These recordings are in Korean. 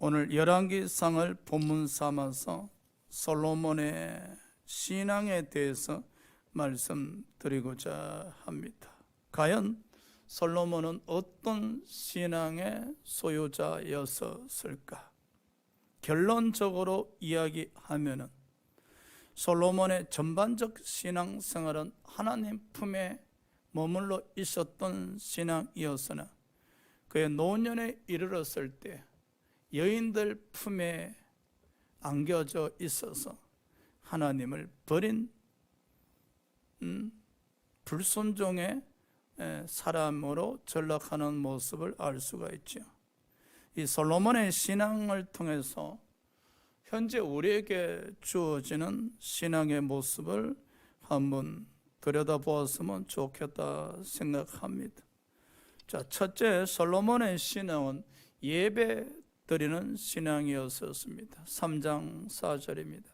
오늘 열왕기상을 본문 삼아서 솔로몬의 신앙에 대해서 말씀드리고자 합니다. 과연 솔로몬은 어떤 신앙의 소유자였을까? 결론적으로 이야기하면은 솔로몬의 전반적 신앙생활은 하나님 품에 머물러 있었던 신앙이었으나 그의 노년에 이르렀을 때 여인들 품에 안겨져 있어서 하나님을 버린 불순종의 사람으로 전락하는 모습을 알 수가 있죠. 이 솔로몬의 신앙을 통해서 현재 우리에게 주어지는 신앙의 모습을 한번 들여다보았으면 좋겠다 생각합니다. 자, 첫째, 솔로몬의 신앙은 예배 드리는 신앙이었습니다. 3장 4절입니다.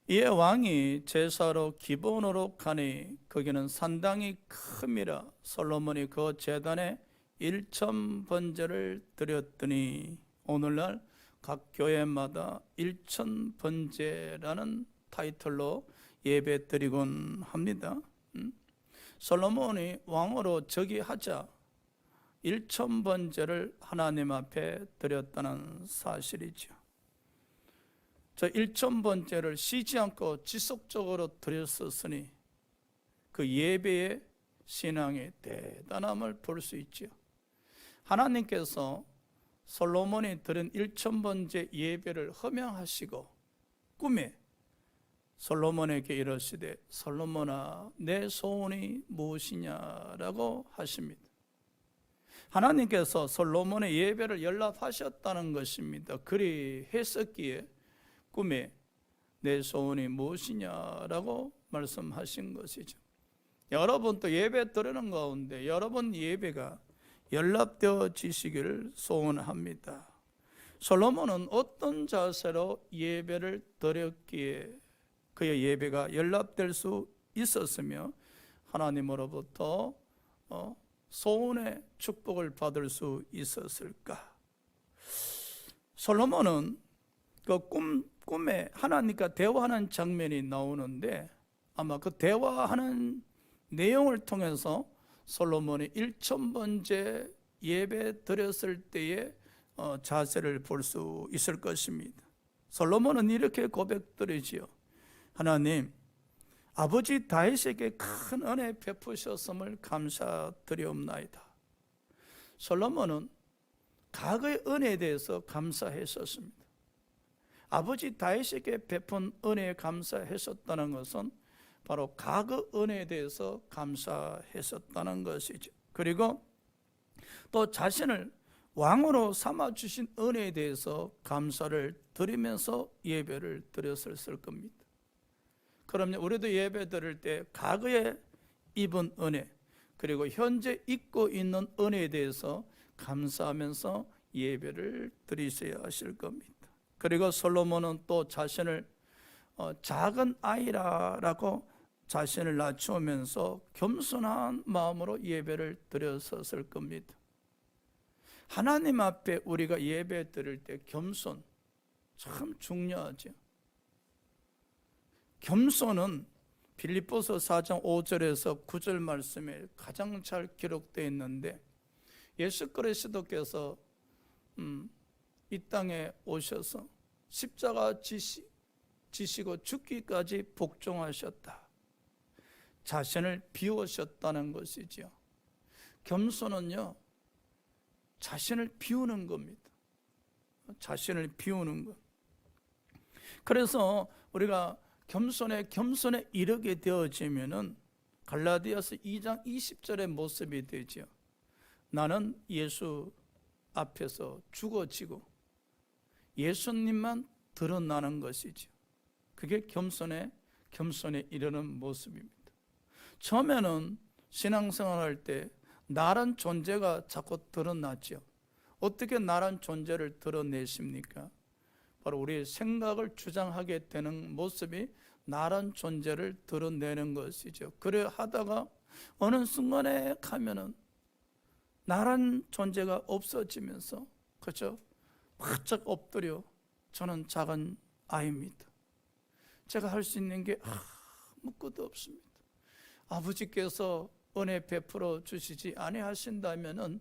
이에 왕이 제사로 기본으로 가니 거기는 산당이 큼이라 솔로몬이 그 제단에 1000번제를 드렸더니 오늘날 각 교회마다 1000번제라는 타이틀로 예배 드리곤 합니다. 솔로몬이 왕으로 즉위하자 1000번제를 하나님 앞에 드렸다는 사실이죠. 저 1000번제를 쉬지 않고 지속적으로 드렸었으니 그 예배의 신앙의 대단함을 볼 수 있죠. 하나님께서 솔로몬이 드린 1000번제 예배를 허명하시고 꿈에 솔로몬에게 이르시되 솔로몬아 내 소원이 무엇이냐라고 하십니다. 하나님께서 솔로몬의 예배를 연락하셨다는 것입니다. 그리 했었기에 꿈에 내 소원이 무엇이냐라고 말씀하신 것이죠. 여러분 또 예배 드리는 가운데 여러분 예배가 연락되어지시기를 소원합니다. 솔로몬은 어떤 자세로 예배를 드렸기에 그의 예배가 연락될 수 있었으며 하나님으로부터 소원의 축복을 받을 수 있었을까? 솔로몬은 그 꿈에 하나님과 대화하는 장면이 나오는데 아마 그 대화하는 내용을 통해서 솔로몬이 1000번째 예배 드렸을 때의 자세를 볼 수 있을 것입니다. 솔로몬은 이렇게 고백드리지요. 하나님, 아버지 다윗에게 큰 은혜 베푸셨음을 감사드리옵나이다. 솔로몬은 과거의 은혜에 대해서 감사했었습니다. 아버지 다윗에게 베푼 은혜에 감사했었다는 것은 바로 과거 은혜에 대해서 감사했었다는 것이죠. 그리고 또 자신을 왕으로 삼아주신 은혜에 대해서 감사를 드리면서 예배를 드렸을 겁니다. 그럼요, 우리도 예배 드릴 때 과거에 입은 은혜 그리고 현재 입고 있는 은혜에 대해서 감사하면서 예배를 드리셔야 하실 겁니다. 그리고 솔로몬은 또 자신을 작은 아이라고 자신을 낮추면서 겸손한 마음으로 예배를 드렸었을 겁니다. 하나님 앞에 우리가 예배 드릴 때 겸손 참 중요하죠. 겸손은 빌립보서 4장 5절에서 9절 말씀에 가장 잘 기록되어 있는데 예수 그리스도께서 이 땅에 오셔서 십자가 지시고 죽기까지 복종하셨다. 자신을 비우셨다는 것이지요. 겸손은요, 자신을 비우는 겁니다. 자신을 비우는 것. 그래서 우리가 겸손에 이르게 되어지면은 갈라디아서 2장 20절의 모습이 되죠. 나는 예수 앞에서 죽어지고 예수님만 드러나는 것이죠. 그게 겸손에 이르는 모습입니다. 처음에는 신앙생활할 때 나란 존재가 자꾸 드러나죠. 어떻게 나란 존재를 드러내십니까? 바로 우리의 생각을 주장하게 되는 모습이 나란 존재를 드러내는 것이죠. 그래 하다가 어느 순간에 가면은 나란 존재가 없어지면서 그렇죠? 바짝 엎드려 저는 작은 아이입니다. 제가 할 수 있는 게 아무것도 없습니다. 아버지께서 은혜 베풀어 주시지 아니하신다면은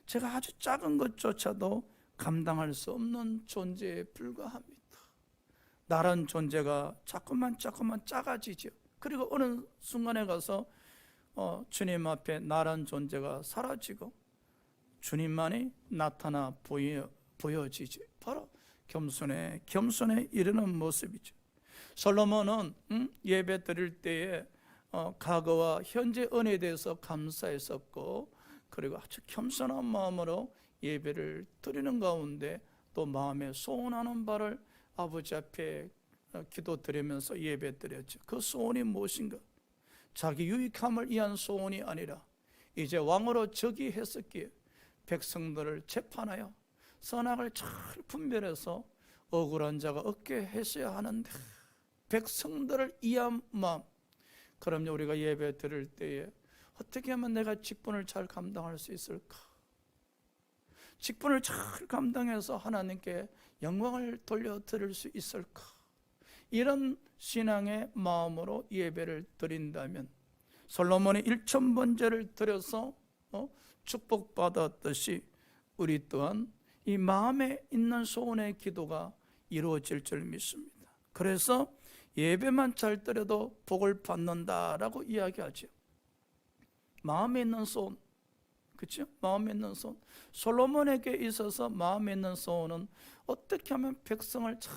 제가 아주 작은 것조차도 감당할 수 없는 존재에 불과합니다. 나란 존재가 자꾸만 작아지죠. 그리고 어느 순간에 가서 주님 앞에 나란 존재가 사라지고 주님만이 나타나 보여지지. 바로 겸손에 이르는 모습이죠. 솔로몬은 예배 드릴 때에 과거와 현재 은혜에 대해서 감사했었고, 그리고 아주 겸손한 마음으로 예배를 드리는 가운데 또 마음에 소원하는 바를 아버지 앞에 기도 드리면서 예배 드렸죠. 그 소원이 무엇인가? 자기 유익함을 위한 소원이 아니라 이제 왕으로 즉위했었기에 백성들을 재판하여 선악을 잘 분별해서 억울한 자가 없게 했어야 하는데, 백성들을 위한 마음. 그럼요, 우리가 예배 드릴 때에 어떻게 하면 내가 직분을 잘 감당할 수 있을까? 직분을 잘 감당해서 하나님께 영광을 돌려드릴 수 있을까? 이런 신앙의 마음으로 예배를 드린다면 솔로몬이 1000번제를 드려서 축복받았듯이 우리 또한 이 마음에 있는 소원의 기도가 이루어질 줄 믿습니다. 그래서 예배만 잘 드려도 복을 받는다라고 이야기하죠. 마음에 있는 소원, 그렇죠? 마음에 있는 소원. 솔로몬에게 있어서 마음에 있는 소원은 어떻게 하면 백성을 잘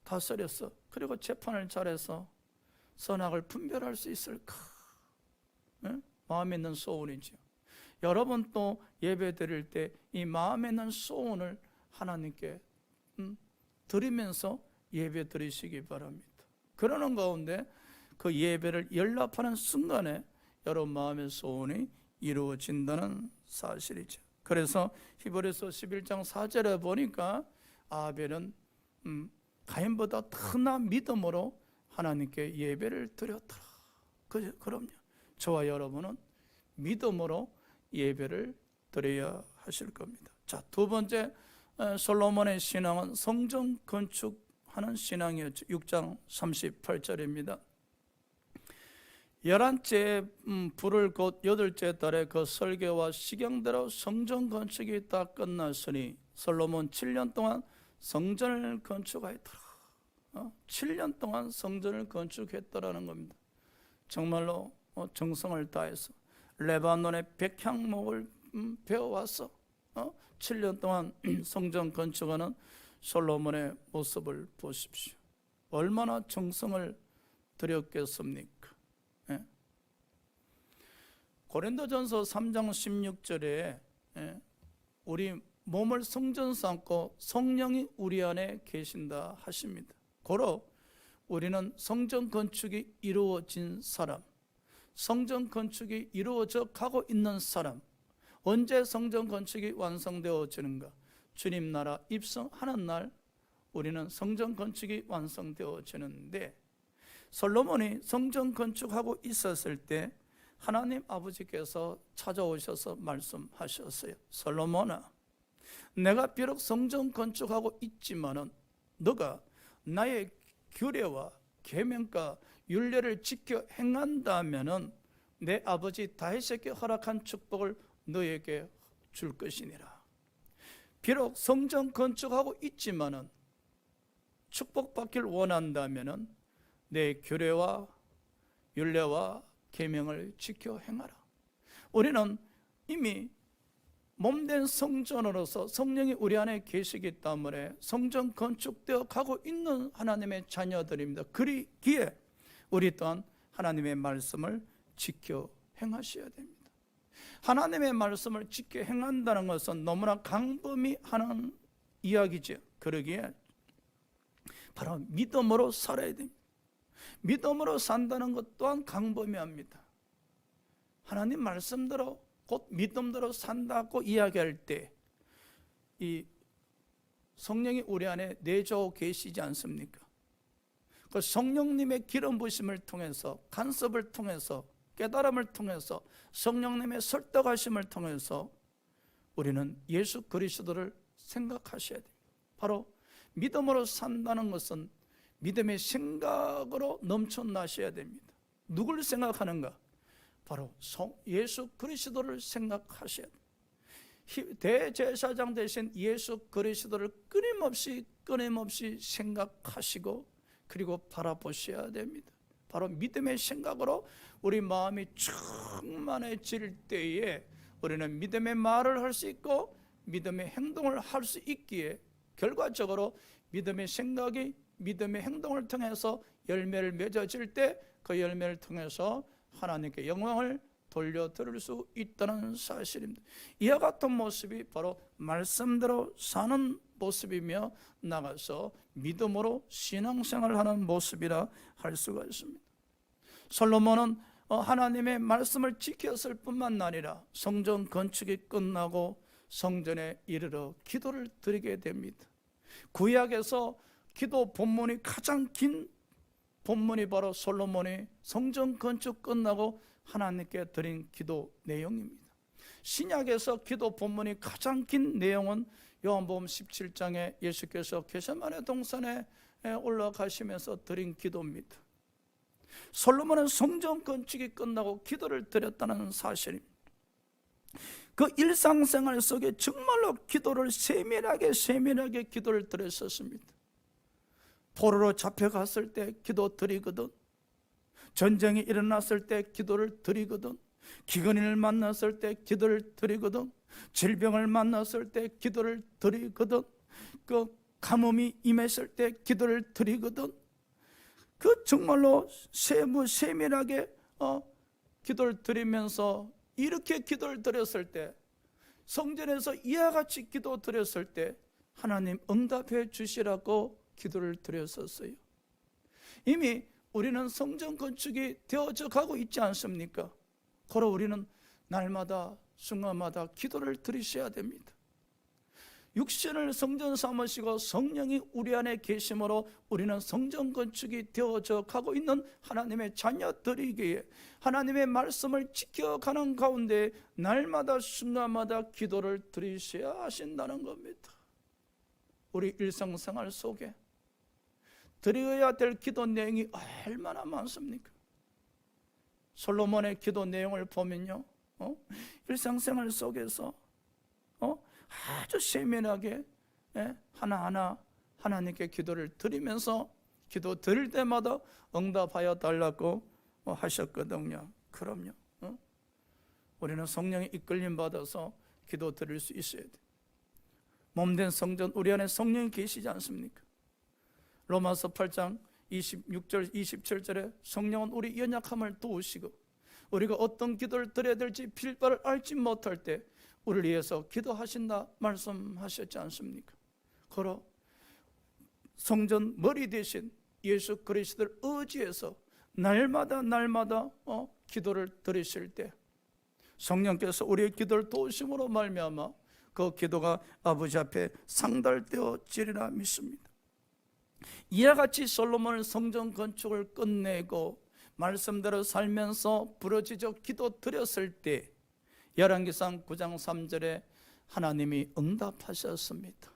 다스려서 그리고 재판을 잘해서 선악을 분별할 수 있을까? 네? 마음에 있는 소원이죠. 여러분 또 예배 드릴 때 이 마음에 있는 소원을 하나님께 드리면서 예배 드리시기 바랍니다. 그러는 가운데 그 예배를 연락하는 순간에 여러분 마음의 소원이 이루어진다는 사실이죠. 그래서 히브리서 11장 4절에 보니까 아벨은 가인보다 더 나은 믿음으로 하나님께 예배를 드렸더라. 그럼요, 저와 여러분은 믿음으로 예배를 드려야 하실 겁니다. 자, 두 번째, 솔로몬의 신앙은 성전 건축하는 신앙이었죠. 6장 38절입니다. 11째 불을 곧 8째 달에 그 설계와 식양대로 성전 건축이 다 끝났으니 솔로몬 7년 동안 성전을 건축하였더라. 7년 동안 성전을 건축했더라는 겁니다. 정말로 정성을 다해서 레바논의 백향목을 베어와서 7년 동안 성전 건축하는 솔로몬의 모습을 보십시오. 얼마나 정성을 들였겠습니까? 예? 고린도전서 3장 16절에 우리 몸을 성전 삼고 성령이 우리 안에 계신다 하십니다. 고로 우리는 성전 건축이 이루어진 사람, 성전 건축이 이루어져 가고 있는 사람. 언제 성전 건축이 완성되어지는가? 주님 나라 입성하는 날 우리는 성전 건축이 완성되어지는데, 솔로몬이 성전 건축하고 있었을 때 하나님 아버지께서 찾아오셔서 말씀하셨어요. 솔로몬아, 내가 비록 성전 건축하고 있지만은 너가 나의 규례와 계명과 율례를 지켜 행한다면은 내 아버지 다윗에게 허락한 축복을 너에게 줄 것이니라. 비록 성전 건축하고 있지만은 축복받길 원한다면은 내 규례와 율례와 계명을 지켜 행하라. 우리는 이미 몸된 성전으로서 성령이 우리 안에 계시기 때문에 성전 건축되어 가고 있는 하나님의 자녀들입니다. 그러기에 우리 또한 하나님의 말씀을 지켜 행하셔야 됩니다. 하나님의 말씀을 지켜 행한다는 것은 너무나 강범위하는 이야기죠. 그러기에 바로 믿음으로 살아야 됩니다. 믿음으로 산다는 것 또한 강범위합니다. 하나님 말씀대로 곧 믿음대로 산다고 이야기할 때 이 성령이 우리 안에 내주어 계시지 않습니까? 그 성령님의 기름 부심을 통해서, 간섭을 통해서, 깨달음을 통해서, 성령님의 설득하심을 통해서 우리는 예수 그리스도를 생각하셔야 됩니다. 바로 믿음으로 산다는 것은 믿음의 생각으로 넘쳐나셔야 됩니다. 누굴 생각하는가? 바로 예수 그리스도를 생각하셔야 됩니다. 대제사장 되신 예수 그리스도를 끊임없이 생각하시고 그리고 바라보셔야 됩니다. 바로 믿음의 생각으로 우리 마음이 충만해질 때에 우리는 믿음의 말을 할 수 있고 믿음의 행동을 할 수 있기에 결과적으로 믿음의 생각이 믿음의 행동을 통해서 열매를 맺어질 때 그 열매를 통해서 하나님께 영광을 돌려드릴 수 있다는 사실입니다. 이와 같은 모습이 바로 말씀대로 사는 모습이며 나가서 믿음으로 신앙생활을 하는 모습이라 할 수가 있습니다. 솔로몬은 하나님의 말씀을 지켰을 뿐만 아니라 성전 건축이 끝나고 성전에 이르러 기도를 드리게 됩니다. 구약에서 기도 본문이 가장 긴 본문이 바로 솔로몬이 성전 건축 끝나고 하나님께 드린 기도 내용입니다. 신약에서 기도 본문이 가장 긴 내용은 요한복음 17장에 예수께서 겟세마네 동산에 올라가시면서 드린 기도입니다. 솔로몬은 성전 건축이 끝나고 기도를 드렸다는 사실입니다. 그 일상생활 속에 정말로 기도를 세밀하게 기도를 드렸었습니다. 포로로 잡혀갔을 때 기도 드리거든, 전쟁이 일어났을 때 기도를 드리거든, 기근을 만났을 때 기도를 드리거든, 질병을 만났을 때 기도를 드리거든, 그 가뭄이 임했을 때 기도를 드리거든. 그 정말로 세밀하게 기도를 드리면서 이렇게 기도를 드렸을 때, 성전에서 이와 같이 기도 드렸을 때 하나님 응답해 주시라고 기도를 드렸었어요. 이미 우리는 성전 건축이 되어져 가고 있지 않습니까? 그러 우리는 날마다 순간마다 기도를 드리셔야 됩니다. 육신을 성전 삼으시고 성령이 우리 안에 계심으로 우리는 성전 건축이 되어져 가고 있는 하나님의 자녀들이기에 하나님의 말씀을 지켜가는 가운데 날마다 순간마다 기도를 드리셔야 하신다는 겁니다. 우리 일상생활 속에 드려야 될 기도 내용이 얼마나 많습니까? 솔로몬의 기도 내용을 보면요, 일상생활 속에서 아주 세밀하게 하나하나 하나님께 기도를 드리면서 기도 드릴 때마다 응답하여 달라고 하셨거든요. 그럼요. 우리는 성령의 이끌림 받아서 기도 드릴 수 있어야 돼요. 몸된 성전, 우리 안에 성령이 계시지 않습니까? 로마서 8장 26절 27절에 성령은 우리 연약함을 도우시고 우리가 어떤 기도를 드려야 될지 필바를 알지 못할 때 우리를 위해서 기도하신다 말씀하셨지 않습니까? 그러 성전 머리 대신 예수 그리스도를 의지해서 날마다 기도를 드리실 때 성령께서 우리의 기도를 도우심으로 말미암아 그 기도가 아버지 앞에 상달되어지리라 믿습니다. 이와 같이 솔로몬은 성전 건축을 끝내고 말씀대로 살면서 부르짖어 기도 드렸을 때 열왕기상 9장 3절에 하나님이 응답하셨습니다.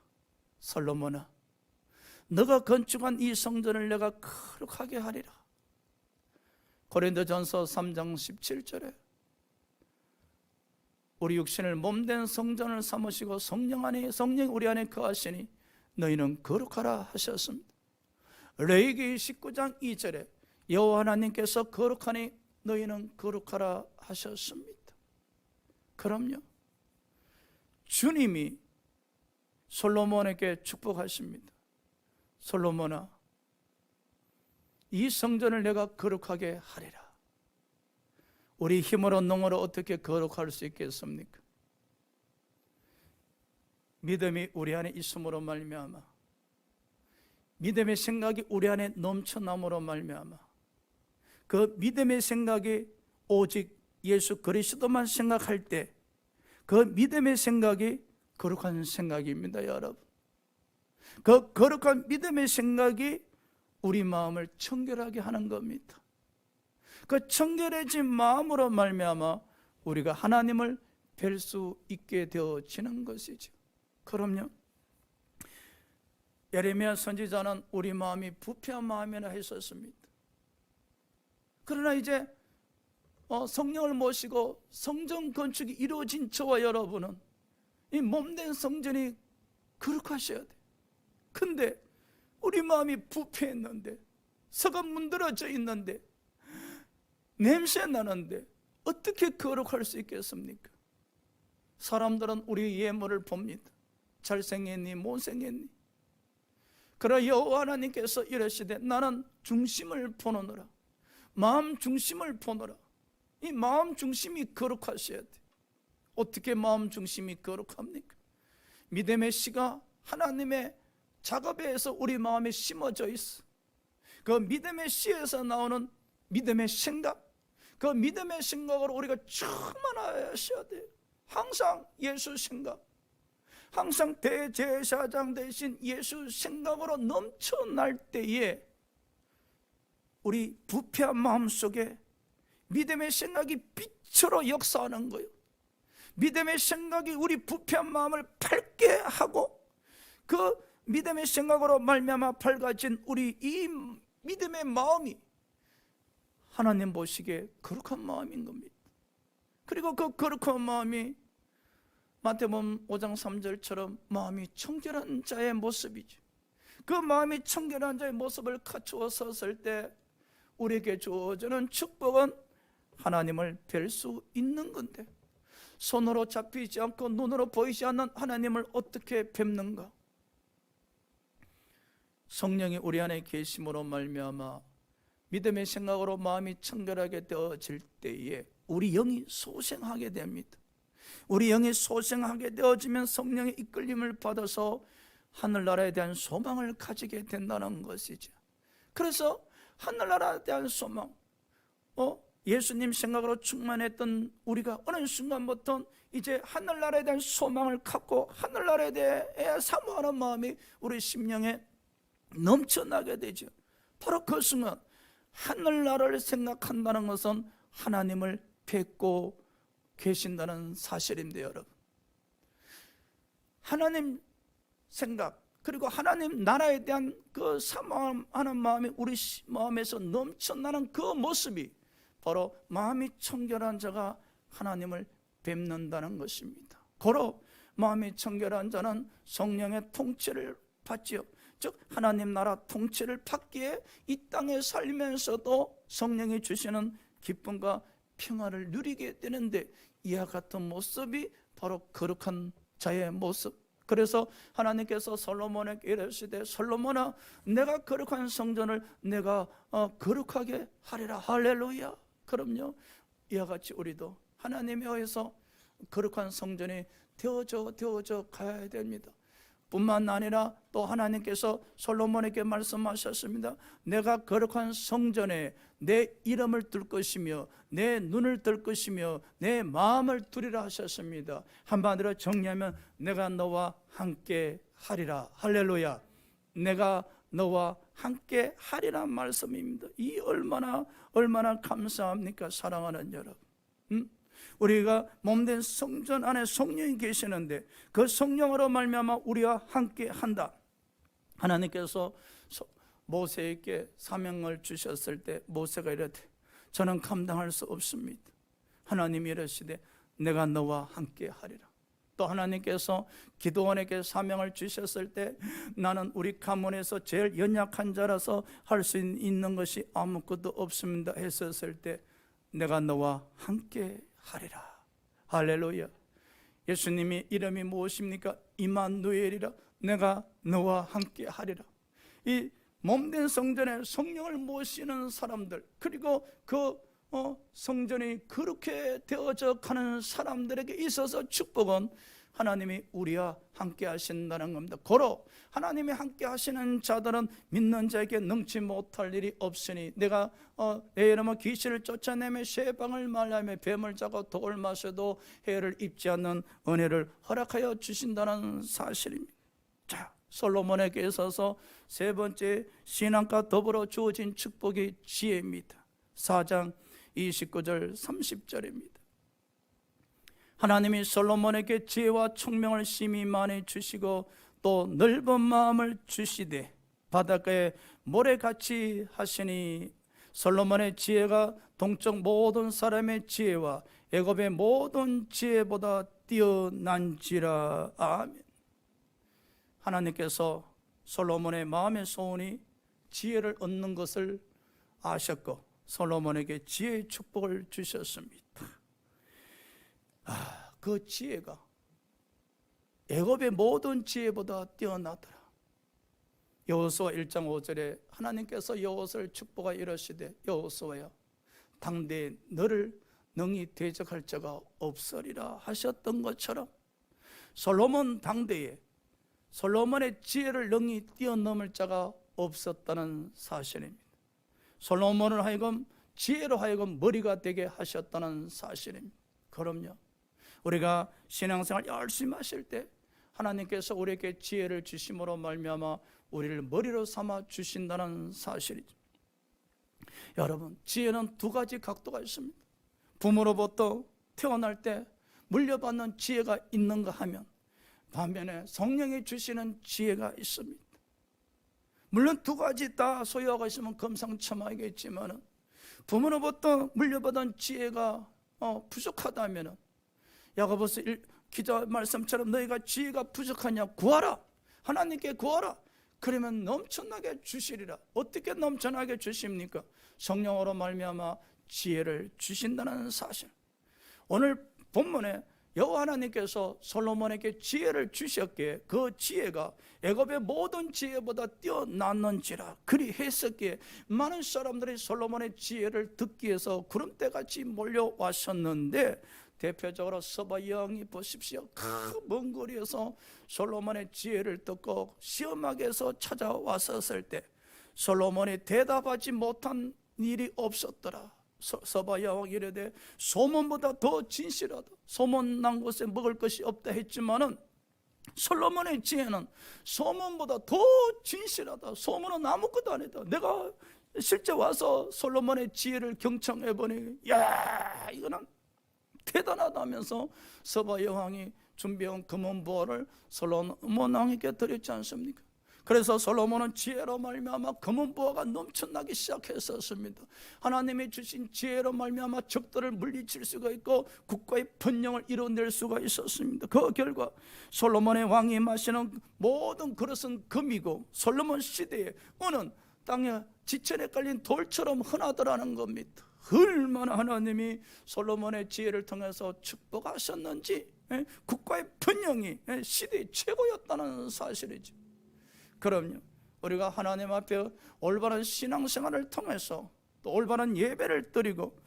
솔로몬아, 너가 건축한 이 성전을 내가 거룩하게 하리라. 고린도전서 3장 17절에 우리 육신을 몸된 성전을 삼으시고 성령이 우리 안에 거하시니 너희는 거룩하라 하셨습니다. 레위기 19장 2절에 여호와 하나님께서 거룩하니 너희는 거룩하라 하셨습니다. 그럼요, 주님이 솔로몬에게 축복하십니다. 솔로몬아, 이 성전을 내가 거룩하게 하리라. 우리 힘으로 능으로 어떻게 거룩할 수 있겠습니까? 믿음이 우리 안에 있음으로 말미암아, 믿음의 생각이 우리 안에 넘쳐남으로 말미암아, 그 믿음의 생각이 오직 예수 그리스도만 생각할 때 그 믿음의 생각이 거룩한 생각입니다. 여러분, 그 거룩한 믿음의 생각이 우리 마음을 청결하게 하는 겁니다. 그 청결해진 마음으로 말미암아 우리가 하나님을 뵐 수 있게 되어지는 것이죠. 그럼요, 예레미야 선지자는 우리 마음이 부패한 마음이라 했었습니다. 그러나 이제 성령을 모시고 성전 건축이 이루어진 저와 여러분은 이 몸된 성전이 거룩하셔야 돼. 근데 우리 마음이 부패했는데, 서가 문드러져 있는데, 냄새 나는데 어떻게 거룩할 수 있겠습니까? 사람들은 우리 예물을 봅니다. 잘생겼니 못생겼니? 그러나 여호와 하나님께서 이러시되 나는 중심을 보노라. 마음 중심을 보노라. 이 마음 중심이 거룩하셔야 돼. 어떻게 마음 중심이 거룩합니까? 믿음의 씨가 하나님의 작업에 의해서 우리 마음에 심어져 있어. 그 믿음의 씨에서 나오는 믿음의 생각, 그 믿음의 생각으로 우리가 충만하셔야 돼. 항상 예수 생각, 항상 대제사장 대신 예수 생각으로 넘쳐날 때에 우리 부패한 마음 속에 믿음의 생각이 빛으로 역사하는 거예요. 믿음의 생각이 우리 부패한 마음을 밝게 하고, 그 믿음의 생각으로 말미암아 밝아진 우리 이 믿음의 마음이 하나님 보시기에 거룩한 마음인 겁니다. 그리고 그 거룩한 마음이 마태복음 5장 3절처럼 마음이 청결한 자의 모습이죠. 그 마음이 청결한 자의 모습을 갖추어 섰을 때 우리에게 주어지는 축복은 하나님을 뵐 수 있는 건데, 손으로 잡히지 않고 눈으로 보이지 않는 하나님을 어떻게 뵙는가? 성령이 우리 안에 계심으로 말미암아 믿음의 생각으로 마음이 청결하게 되어질 때에 우리 영이 소생하게 됩니다. 우리 영이 소생하게 되어지면 성령의 이끌림을 받아서 하늘나라에 대한 소망을 가지게 된다는 것이죠. 그래서 하늘나라에 대한 소망, 예수님 생각으로 충만했던 우리가 어느 순간부터 이제 하늘나라에 대한 소망을 갖고 하늘나라에 대해 사모하는 마음이 우리 심령에 넘쳐나게 되죠. 바로 그 순간 하늘나라를 생각한다는 것은 하나님을 뵙고 계신다는 사실인데, 여러분, 하나님 생각 그리고 하나님 나라에 대한 그 사모하는 마음이 우리 마음에서 넘쳐나는 그 모습이 바로 마음이 청결한 자가 하나님을 뵙는다는 것입니다. 고로 마음이 청결한 자는 성령의 통치를 받지요. 즉 하나님 나라 통치를 받기에 이 땅에 살면서도 성령이 주시는 기쁨과 평화를 누리게 되는데, 이와 같은 모습이 바로 거룩한 자의 모습. 그래서 하나님께서 솔로몬에게 이르시되 솔로몬아, 내가 거룩한 성전을 내가 거룩하게 하리라. 할렐루야. 그럼요, 이와 같이 우리도 하나님에 의해서 거룩한 성전이 되어져 가야 됩니다. 뿐만 아니라 또 하나님께서 솔로몬에게 말씀하셨습니다. 내가 거룩한 성전에 내 이름을 둘 것이며 내 눈을 뜰 것이며 내 마음을 두리라 하셨습니다. 한마디로 정리하면 내가 너와 함께 하리라. 할렐루야. 내가 너와 함께 하리란 말씀입니다. 이 얼마나 감사합니까, 사랑하는 여러분. 우리가 몸된 성전 안에 성령이 계시는데 그 성령으로 말미암아 우리와 함께 한다. 하나님께서 모세에게 사명을 주셨을 때 모세가 이르되 저는 감당할 수 없습니다. 하나님이 이르시되 내가 너와 함께 하리라. 또 하나님께서 기드온에게 사명을 주셨을 때 나는 우리 가문에서 제일 연약한 자라서 할 수 있는 것이 아무것도 없습니다 했었을 때 내가 너와 함께 하리라. 할렐루야. 예수님이 이름이 무엇입니까? 임마누엘이라. 내가 너와 함께 하리라. 이 몸된 성전에 성령을 모시는 사람들, 그리고 그 성전이 그렇게 되어져 가는 사람들에게 있어서 축복은 하나님이 우리와 함께 하신다는 겁니다. 고로 하나님이 함께 하시는 자들은 믿는 자에게 능치 못할 일이 없으니 내가 내 이름으로 귀신을 쫓아내며 쇠방을 말하며 뱀을 잡고 독을 마셔도 해를 입지 않는 은혜를 허락하여 주신다는 사실입니다. 자, 솔로몬에게 있어서 세 번째 신앙과 더불어 주어진 축복이 지혜입니다. 4장 29절 30절입니다. 하나님이 솔로몬에게 지혜와 총명을 심히 많이 주시고 또 넓은 마음을 주시되 바닷가에 모래같이 하시니 솔로몬의 지혜가 동쪽 모든 사람의 지혜와 애굽의 모든 지혜보다 뛰어난지라. 아멘. 하나님께서 솔로몬의 마음의 소원이 지혜를 얻는 것을 아셨고 솔로몬에게 지혜의 축복을 주셨습니다. 그 지혜가 애굽의 모든 지혜보다 뛰어나더라. 여호수아 1장 5절에 하나님께서 여호수아를 축복하여 이르시되 여호수아여 당대에 너를 능히 대적할 자가 없으리라 하셨던 것처럼 솔로몬 당대에 솔로몬의 지혜를 능히 뛰어넘을 자가 없었다는 사실입니다. 솔로몬을 하여금 지혜로 하여금 머리가 되게 하셨다는 사실입니다. 그럼요, 우리가 신앙생활 열심히 하실 때 하나님께서 우리에게 지혜를 주심으로 말미암아 우리를 머리로 삼아 주신다는 사실이죠. 여러분, 지혜는 두 가지 각도가 있습니다. 부모로부터 태어날 때 물려받는 지혜가 있는가 하면 반면에 성령이 주시는 지혜가 있습니다. 물론 두 가지 다 소유하고 있으면 금상첨화이겠지만 부모로부터 물려받은 지혜가 부족하다면 야고보서 기자 말씀처럼 너희가 지혜가 부족하냐 구하라, 하나님께 구하라. 그러면 넘쳐나게 주시리라. 어떻게 넘쳐나게 주십니까? 성령으로 말미암아 지혜를 주신다는 사실. 오늘 본문에 여호와 하나님께서 솔로몬에게 지혜를 주셨기에 그 지혜가 애굽의 모든 지혜보다 뛰어났는지라 그리 했었기에 많은 사람들이 솔로몬의 지혜를 듣기 위해서 구름대같이 몰려왔었는데 대표적으로 서바 여왕이 보십시오. 그 먼 거리에서 솔로몬의 지혜를 듣고 시험하게서 찾아왔었을 때 솔로몬이 대답하지 못한 일이 없었더라. 서바 여왕이 이르되 소문보다 더 진실하다. 소문 난 곳에 먹을 것이 없다 했지만은 솔로몬의 지혜는 소문보다 더 진실하다. 소문은 아무것도 아니다. 내가 실제 와서 솔로몬의 지혜를 경청해 보니 야, 이거는 대단하다면서 서바 여왕이 준비한 금은 보화를 솔로몬 왕에게 드렸지 않습니까? 그래서 솔로몬은 지혜로 말미암아 금은 보화가 넘쳐나기 시작했었습니다. 하나님이 주신 지혜로 말미암아 적들을 물리칠 수가 있고 국가의 번영을 이뤄낼 수가 있었습니다. 그 결과 솔로몬의 왕이 마시는 모든 그릇은 금이고 솔로몬 시대에 은은 땅에 지천에 깔린 돌처럼 흔하더라는 겁니다. 얼마나 하나님이 솔로몬의 지혜를 통해서 축복하셨는지 국가의 번영이 시대의 최고였다는 사실이죠. 그럼요, 우리가 하나님 앞에 올바른 신앙생활을 통해서 또 올바른 예배를 드리고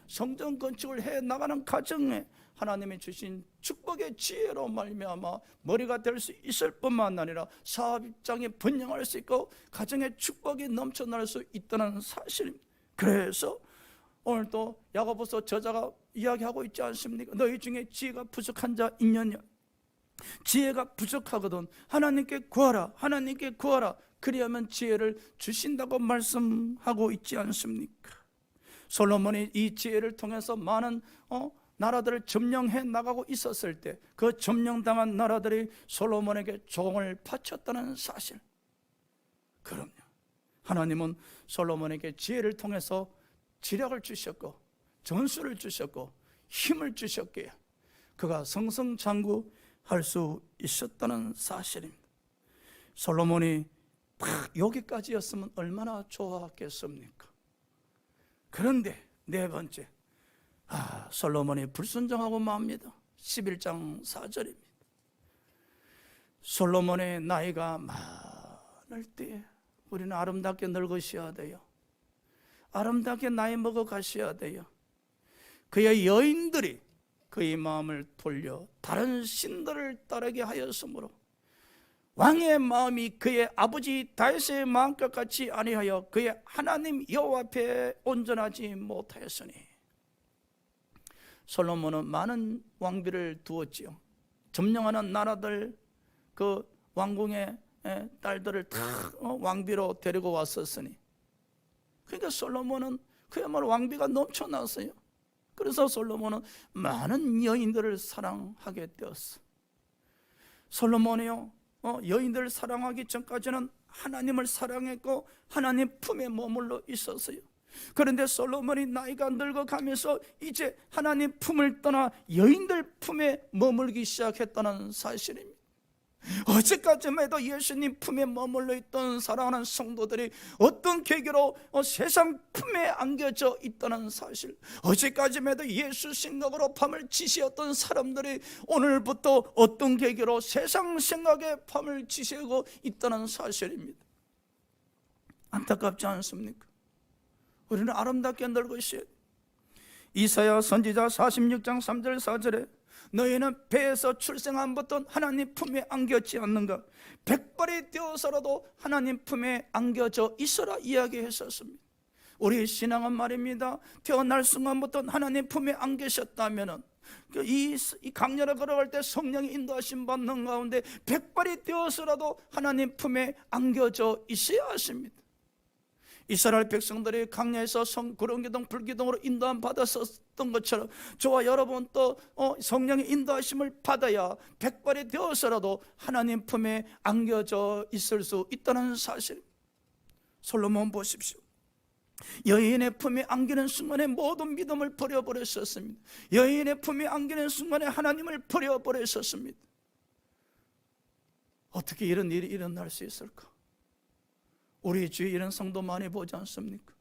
성전 건축을 해 나가는 가정에 하나님이 주신 축복의 지혜로 말미암아 머리가 될 수 있을 뿐만 아니라 사업 입장에 번영할 수 있고 가정의 축복이 넘쳐날 수 있다는 사실입니다. 그래서 오늘 또 야고보서 저자가 이야기하고 있지 않습니까? 너희 중에 지혜가 부족한 자 있느냐? 지혜가 부족하거든 하나님께 구하라, 하나님께 구하라. 그리하면 지혜를 주신다고 말씀하고 있지 않습니까? 솔로몬이 이 지혜를 통해서 많은 나라들을 점령해 나가고 있었을 때 그 점령당한 나라들이 솔로몬에게 종을 바쳤다는 사실. 그럼요, 하나님은 솔로몬에게 지혜를 통해서 지략을 주셨고 전술을 주셨고 힘을 주셨기에 그가 승승장구할 수 있었다는 사실입니다. 솔로몬이 여기까지였으면 얼마나 좋았겠습니까? 그런데 네 번째, 솔로몬이 불순종하고 맙니다. 11장 4절입니다. 솔로몬의 나이가 많을 때에 우리는 아름답게 늙으셔야 돼요. 아름답게 나이 먹어 가셔야 돼요. 그의 여인들이 그의 마음을 돌려 다른 신들을 따르게 하였으므로 왕의 마음이 그의 아버지 다윗의 마음과 같이 아니하여 그의 하나님 여호와 앞에 온전하지 못하였으니. 솔로몬은 많은 왕비를 두었지요. 점령하는 나라들 그 왕궁의 딸들을 다 왕비로 데리고 왔었으니 그러니까 솔로몬은 그야말로 왕비가 넘쳐났어요. 그래서 솔로몬은 많은 여인들을 사랑하게 되었어. 솔로몬이요, 여인들을 사랑하기 전까지는 하나님을 사랑했고 하나님 품에 머물러 있었어요. 그런데 솔로몬이 나이가 늙어가면서 이제 하나님 품을 떠나 여인들 품에 머물기 시작했다는 사실입니다. 어제까지만 해도 예수님 품에 머물러 있던 사랑하는 성도들이 어떤 계기로 세상 품에 안겨져 있다는 사실, 어제까지만 해도 예수 생각으로 밤을 지새웠던 사람들이 오늘부터 어떤 계기로 세상 생각에 밤을 지새우고 있다는 사실입니다. 안타깝지 않습니까? 우리는 아름답게 늙고 있어요. 이사야 선지자 46장 3절 4절에 너희는 배에서 출생함부터 하나님 품에 안겼지 않는가? 백발이 되어서라도 하나님 품에 안겨져 있어라 이야기했었습니다. 우리의 신앙은 말입니다, 태어날 순간부터 하나님 품에 안기셨다면 이 강렬을 걸어갈 때 성령의 인도하심 받는 가운데 백발이 되어서라도 하나님 품에 안겨져 있어야 하십니다. 이스라엘 백성들이 강야에서 구름기둥 불기둥으로 인도함 받았었던 것처럼 저와 여러분도 성령의 인도하심을 받아야 백발이 되어서라도 하나님 품에 안겨져 있을 수 있다는 사실. 솔로몬 보십시오. 여인의 품에 안기는 순간에 모든 믿음을 버려버렸었습니다. 여인의 품에 안기는 순간에 하나님을 버려버렸었습니다. 어떻게 이런 일이 일어날 수 있을까? 우리 주위에 이런 성도 많이 보지 않습니까?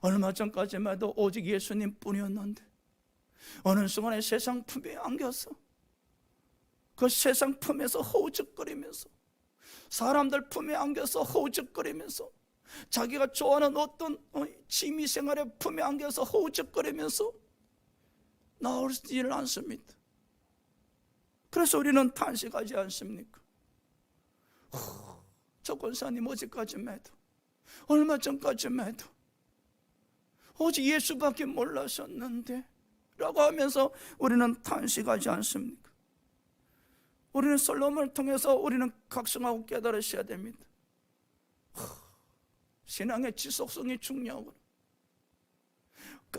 얼마 전까지만 해도 오직 예수님 뿐이었는데 어느 순간에 세상 품에 안겨서 그 세상 품에서 허우적거리면서, 사람들 품에 안겨서 허우적거리면서, 자기가 좋아하는 어떤 취미생활의 품에 안겨서 허우적거리면서 나오지를 않습니다. 그래서 우리는 탄식하지 않습니까? 저 권사님 어제까지만 해도, 얼마 전까지만 해도 오직 예수밖에 몰랐었는데 라고 하면서 우리는 탄식하지 않습니까? 우리는 솔로몬을 통해서 우리는 각성하고 깨달으셔야 됩니다. 신앙의 지속성이 중요하구나.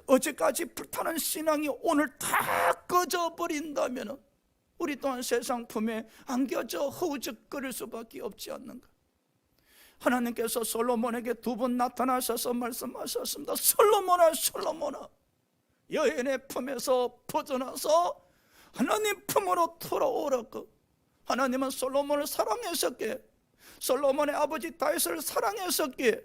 어제까지 불타는 신앙이 오늘 다 꺼져버린다면 우리 또한 세상 품에 안겨져 허우적거릴 수밖에 없지 않는가. 하나님께서 솔로몬에게 두 번 나타나셔서 말씀하셨습니다. 솔로몬아, 솔로몬아, 여인의 품에서 벗어나서 하나님 품으로 돌아오라고. 하나님은 솔로몬을 사랑했었기에, 솔로몬의 아버지 다윗을 사랑했었기에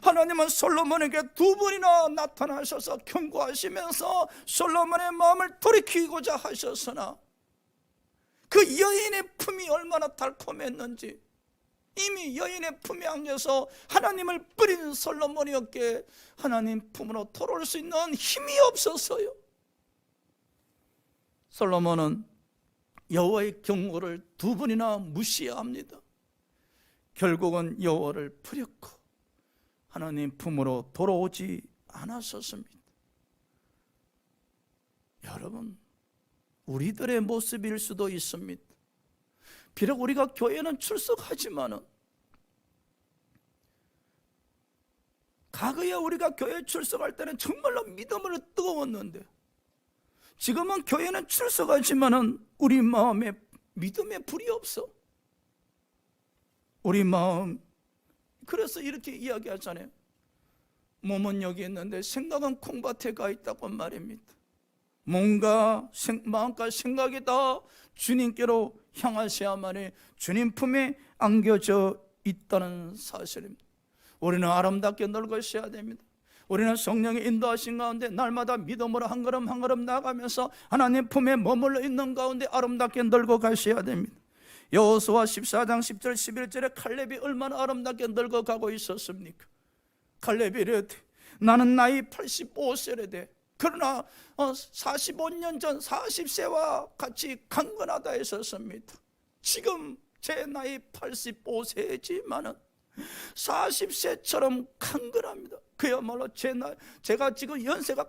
하나님은 솔로몬에게 두 번이나 나타나셔서 경고하시면서 솔로몬의 마음을 돌이키고자 하셨으나 그 여인의 품이 얼마나 달콤했는지, 이미 여인의 품에 안겨서 하나님을 버린 솔로몬이었기에 하나님 품으로 돌아올 수 있는 힘이 없었어요. 솔로몬은 여호와의 경고를 두 번이나 무시합니다. 결국은 여호와를 버렸고 하나님 품으로 돌아오지 않았었습니다. 여러분, 우리들의 모습일 수도 있습니다. 비록 우리가 교회는 출석하지만은, 과거에 우리가 교회 출석할 때는 정말로 믿음으로 뜨거웠는데 지금은 교회는 출석하지만은 우리 마음에 믿음의 불이 없어. 우리 마음, 그래서 이렇게 이야기하잖아요. 몸은 여기 있는데 생각은 콩밭에 가 있다고 말입니다. 뭔가 마음과 생각이 다 주님께로 향하셔야만이 주님 품에 안겨져 있다는 사실입니다. 우리는 아름답게 늙으셔야 됩니다. 우리는 성령의 인도하신 가운데 날마다 믿음으로 한 걸음 한 걸음 나가면서 하나님 품에 머물러 있는 가운데 아름답게 늙어 가셔야 됩니다. 여호수아 14장 10절 11절에 칼렙이 얼마나 아름답게 늙어가고 있었습니까? 칼렙이 이랬대. 나는 나이 85세래 돼. 그러나 45년 전 40세와 같이 강건하다 했었습니다. 지금 제 나이 85세지만은 40세처럼 강건합니다. 그야말로 제가 지금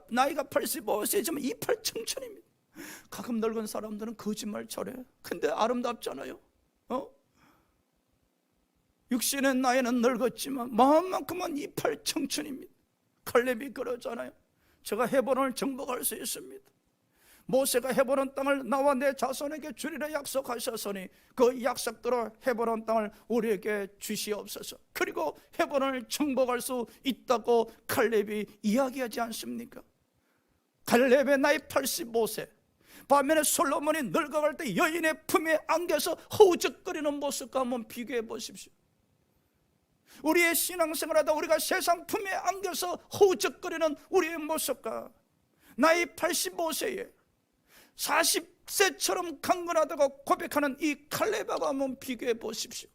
나이가 85세지만 이팔 청춘입니다. 가끔 늙은 사람들은 거짓말 잘해. 근데 아름답잖아요. 육신의 나이는 늙었지만 마음만큼은 이팔 청춘입니다. 칼렙이 그러잖아요. 제가 헤브론을 정복할 수 있습니다. 모세가 헤브론 땅을 나와 내 자손에게 주리라 약속하셨으니 그 약속대로 헤브론 땅을 우리에게 주시옵소서. 그리고 헤브론을 정복할 수 있다고 칼렙이 이야기하지 않습니까? 칼렙의 나이 85세, 반면에 솔로몬이 늙어갈 때 여인의 품에 안겨서 허우적거리는 모습과 한번 비교해 보십시오. 우리의 신앙생활하다 우리가 세상 품에 안겨서 허우적거리는 우리의 모습과 나이 85세에 40세처럼 강건하다고 고백하는 이 칼렙하고 한번 비교해 보십시오.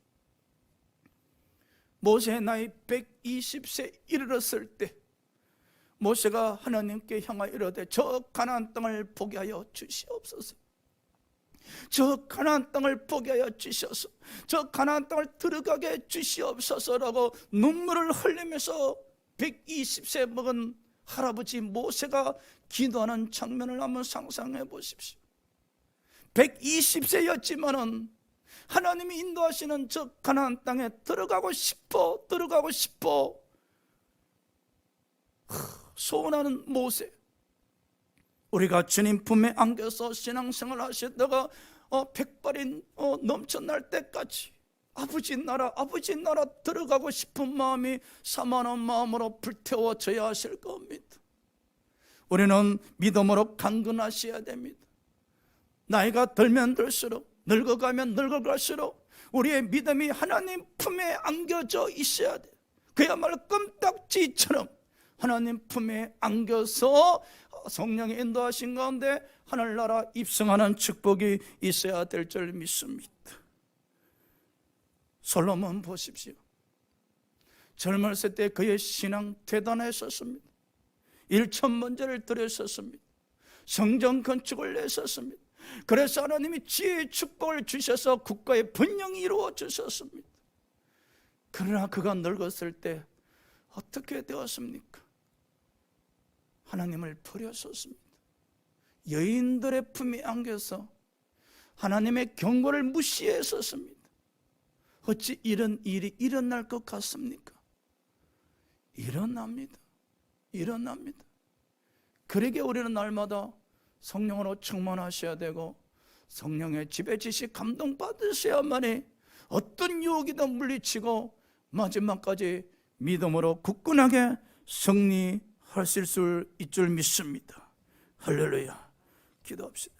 모세의 나이 120세 이르렀을 때 모세가 하나님께 향하여 이르되 저 가나안 땅을 보게 하여 주시옵소서. 저 가나안 땅을 보게 하여 주셔서 저 가나안 땅을 들어가게 주시옵소서라고 눈물을 흘리면서 120세 먹은 할아버지 모세가 기도하는 장면을 한번 상상해 보십시오. 120세였지만은 하나님이 인도하시는 저 가나안 땅에 들어가고 싶어 소원하는 모세. 우리가 주님 품에 안겨서 신앙생활 하시다가 백발이 넘쳐날 때까지 아버지 나라 들어가고 싶은 마음이 사모하는 마음으로 불태워져야 하실 겁니다. 우리는 믿음으로 강건하셔야 됩니다. 나이가 들면 들수록, 늙어가면 늙어갈수록 우리의 믿음이 하나님 품에 안겨져 있어야 돼요. 그야말로 껌딱지처럼 하나님 품에 안겨서 성령의 인도하신 가운데 하늘나라 입성하는 축복이 있어야 될 줄 믿습니다. 솔로몬 보십시오. 젊었을 때 그의 신앙 대단했었습니다. 1천번제를 드렸었습니다. 성전 건축을 했었습니다. 그래서 하나님이 지혜의 축복을 주셔서 국가의 번영이 이루어졌었습니다. 그러나 그가 늙었을 때 어떻게 되었습니까? 하나님을 버렸었습니다. 여인들의 품에 안겨서 하나님의 경고를 무시했었습니다. 어찌 이런 일이 일어날 것 같습니까? 일어납니다. 그러게 우리는 날마다 성령으로 충만하셔야 되고 성령의 지배지시 감동받으셔야만이 어떤 유혹이든 물리치고 마지막까지 믿음으로 굳건하게 승리하실 수 있을 줄 믿습니다. 할렐루야. 기도합시다.